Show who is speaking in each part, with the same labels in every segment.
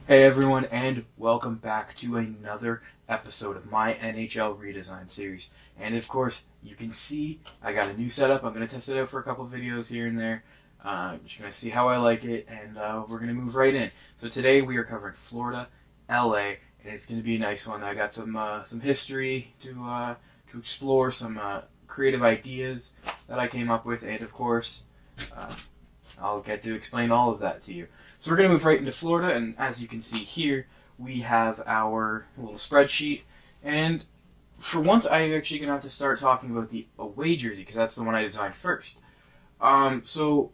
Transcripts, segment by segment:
Speaker 1: Hey everyone, and welcome back to another episode of my NHL Redesign series. And of course, you can see I got a new setup. I'm going to test it out for a couple of videos here and there. Just going to see how I like it, and we're going to move right in. So today we are covering Florida, LA, and it's going to be a nice one. I got some history to explore, some creative ideas that I came up with, and of course, I'll get to explain all of that to you. So we're going to move right into Florida, and as you can see here, we have our little spreadsheet. And for once, I'm actually going to have to start talking about the away jersey, because that's the one I designed first. So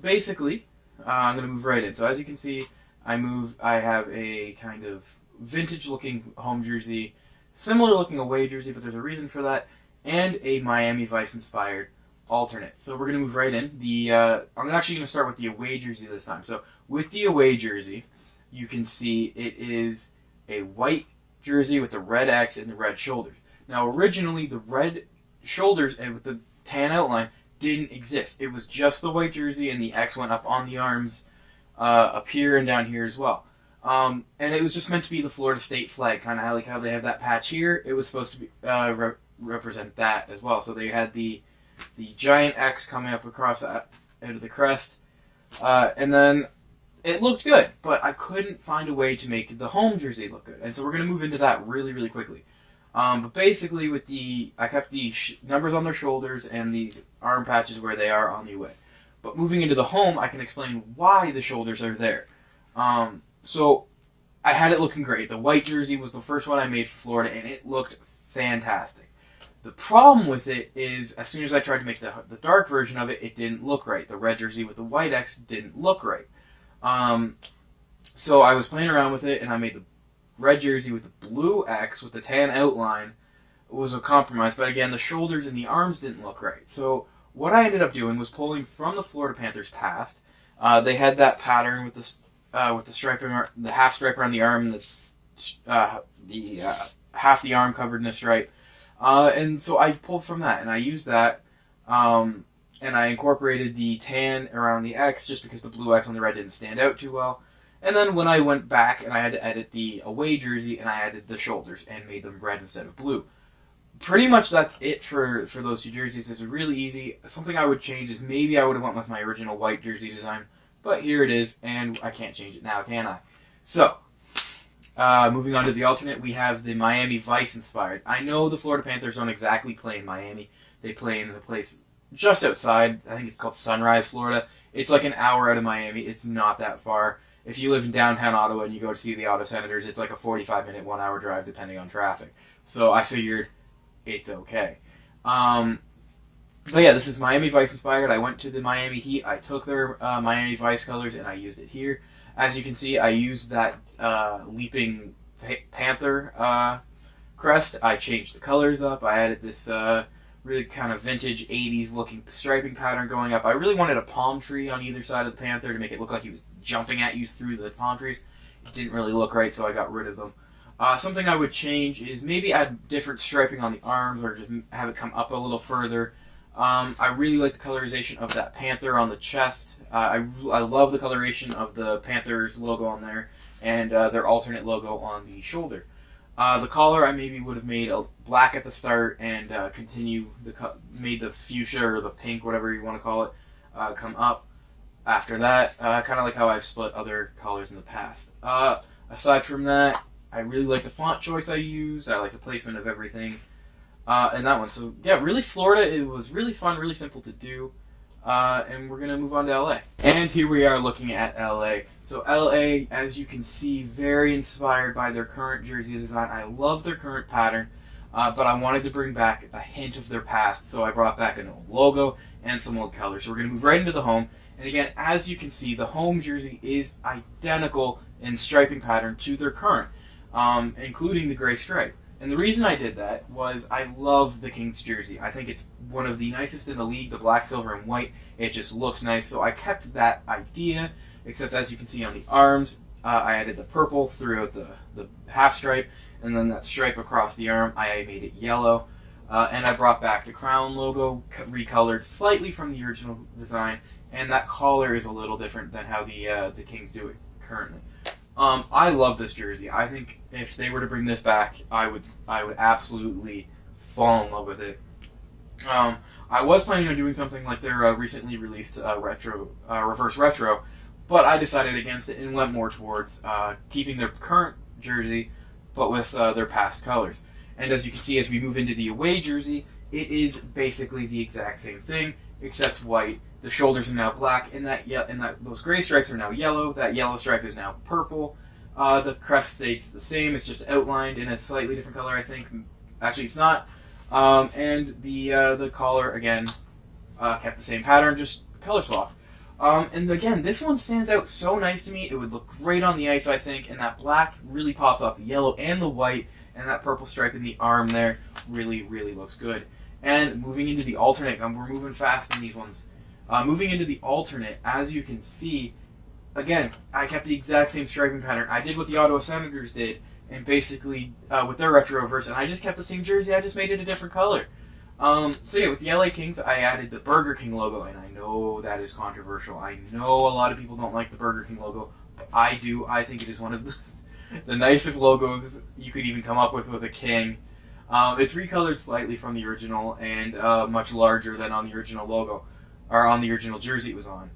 Speaker 1: basically, I'm going to move right in. So as you can see, I have a kind of vintage-looking home jersey, similar-looking away jersey, but there's a reason for that, and a Miami Vice-inspired alternate. So we're going to move right in. I'm actually going to start with the away jersey this time. So with the away jersey, you can see it is a white jersey with the red X and the red shoulders. Now, originally, the red shoulders and with the tan outline didn't exist. It was just the white jersey, and the X went up on the arms, up here and down here as well. And it was just meant to be the Florida state flag, kind of like how they have that patch here. It was supposed to be represent that as well. So they had the giant X coming up across out of the crest, and then it looked good, but I couldn't find a way to make the home jersey look good. And so we're going to move into that really, really quickly. But basically, I kept the numbers on their shoulders and these arm patches where they are on the away. But moving into the home, I can explain why the shoulders are there. So I had it looking great. The white jersey was the first one I made for Florida, and it looked fantastic. The problem with it is, as soon as I tried to make the dark version of it, it didn't look right. The red jersey with the white X didn't look right. So I was playing around with it, and I made the red jersey with the blue X with the tan outline. It was a compromise, but again, the shoulders and the arms didn't look right. So what I ended up doing was pulling from the Florida Panthers past. They had that pattern with the striping, the half stripe around the arm, half the arm covered in a stripe. And so I pulled from that, and I used that, and I incorporated the tan around the X just because the blue X on the red didn't stand out too well. And then when I went back and I had to edit the away jersey, and I added the shoulders and made them red instead of blue. Pretty much that's it for those two jerseys. It's really easy. Something I would change is maybe I would have went with my original white jersey design, but here it is, and I can't change it now, can I? So, moving on to the alternate, we have the Miami Vice inspired. I know the Florida Panthers don't exactly play in Miami. They play in a place just outside. I think it's called Sunrise, Florida. It's like an hour out of Miami. It's not that far. If you live in downtown Ottawa and you go to see the Ottawa Senators, it's like a 45-minute, 1-hour drive depending on traffic. So I figured it's okay. But yeah, this is Miami Vice inspired. I went to the Miami Heat. I took their Miami Vice colors and I used it here. As you can see, I used that leaping panther crest. I changed the colors up. I added this really kind of vintage 80s looking striping pattern going up. I really wanted a palm tree on either side of the panther to make it look like he was jumping at you through the palm trees. It didn't really look right, so I got rid of them. Something I would change is maybe add different striping on the arms, or just have it come up a little further. I really like the colorization of that panther on the chest. I love the coloration of the Panthers logo on there, and their alternate logo on the shoulder. The collar I maybe would have made black at the start, and made the fuchsia or the pink, whatever you want to call it, come up after that. Kind of like how I've split other collars in the past. Aside from that, I really like the font choice I used. I like the placement of everything. And that one. So yeah, really Florida, it was really fun, really simple to do. And we're going to move on to LA. And here we are looking at LA. So LA, as you can see, very inspired by their current jersey design. I love their current pattern, but I wanted to bring back a hint of their past. So I brought back an old logo and some old colors. So we're going to move right into the home. And again, as you can see, the home jersey is identical in striping pattern to their current, including the gray stripe. And the reason I did that was I love the Kings jersey. I think it's one of the nicest in the league, the black, silver, and white. It just looks nice, so I kept that idea, except as you can see on the arms, I added the purple throughout the half stripe, and then that stripe across the arm, I made it yellow. And I brought back the crown logo, recolored slightly from the original design, and that collar is a little different than how the Kings do it currently. I love this jersey. I think if they were to bring this back, I would absolutely fall in love with it. I was planning on doing something like their recently released reverse retro, but I decided against it and went more towards keeping their current jersey, but with their past colors. And as you can see, as we move into the away jersey, it is basically the exact same thing, except white. The shoulders are now black, and those gray stripes are now yellow. That yellow stripe is now purple. The crest stays the same. It's just outlined in a slightly different color, I think. Actually, it's not. And the collar again kept the same pattern, just color swap. And again, this one stands out so nice to me. It would look great on the ice, I think. And that black really pops off the yellow and the white, and that purple stripe in the arm there really, really looks good. And moving into the alternate, we're moving fast in these ones. Moving into the alternate, as you can see, again, I kept the exact same striping pattern. I did what the Ottawa Senators did, and basically with their retro reverse, and I just kept the same jersey. I just made it a different color. So yeah, with the LA Kings, I added the Burger King logo, and I know that is controversial. I know a lot of people don't like the Burger King logo, but I do. I think it is one of the nicest logos you could even come up with a king. It's recolored slightly from the original and much larger than on the original logo, or on the original jersey it was on.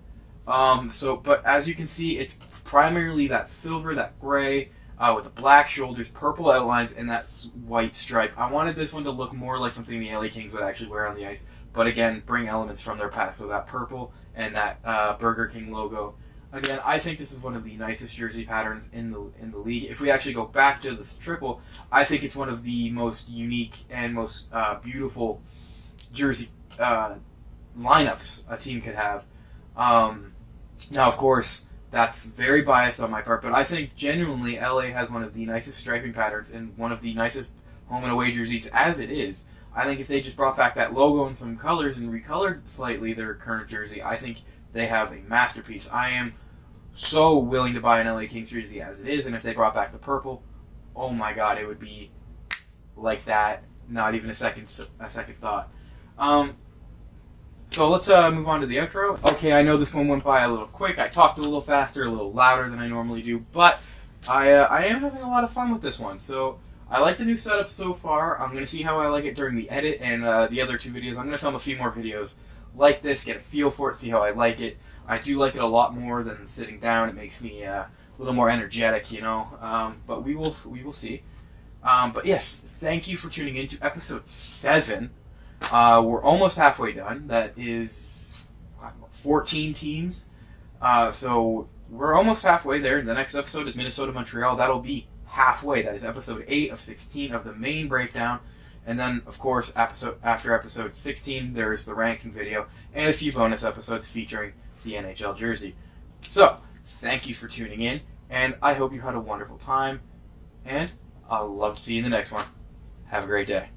Speaker 1: But as you can see, it's primarily that silver, that gray, with the black shoulders, purple outlines, and that white stripe. I wanted this one to look more like something the LA Kings would actually wear on the ice, but again, bring elements from their past. So that purple and that Burger King logo. Again, I think this is one of the nicest jersey patterns in the league. If we actually go back to the triple, I think it's one of the most unique and most beautiful jersey lineups a team could have. Now, of course, that's very biased on my part, but I think genuinely LA has one of the nicest striping patterns and one of the nicest home and away jerseys as it is. I think if they just brought back that logo and some colors and recolored slightly their current jersey, I think they have a masterpiece. I am so willing to buy an LA Kings jersey as it is, and if they brought back the purple, oh my god, it would be like that. Not even a second thought. So let's move on to the outro. Okay, I know this one went by a little quick. I talked a little faster, a little louder than I normally do, but I am having a lot of fun with this one. So I like the new setup so far. I'm going to see how I like it during the edit and the other two videos. I'm going to film a few more videos like this, get a feel for it, see how I like it. I do like it a lot more than sitting down. It makes me a little more energetic, you know. But we will see. But yes, thank you for tuning in to episode 7. We're almost halfway done. That is 14 teams. So we're almost halfway there. The next episode is Minnesota-Montreal. That'll be halfway. That is episode 8 of 16 of the main breakdown. And then, of course, after episode 16, there's the ranking video and a few bonus episodes featuring the NHL jersey. So, thank you for tuning in, and I hope you had a wonderful time, and I'll love to see you in the next one. Have a great day.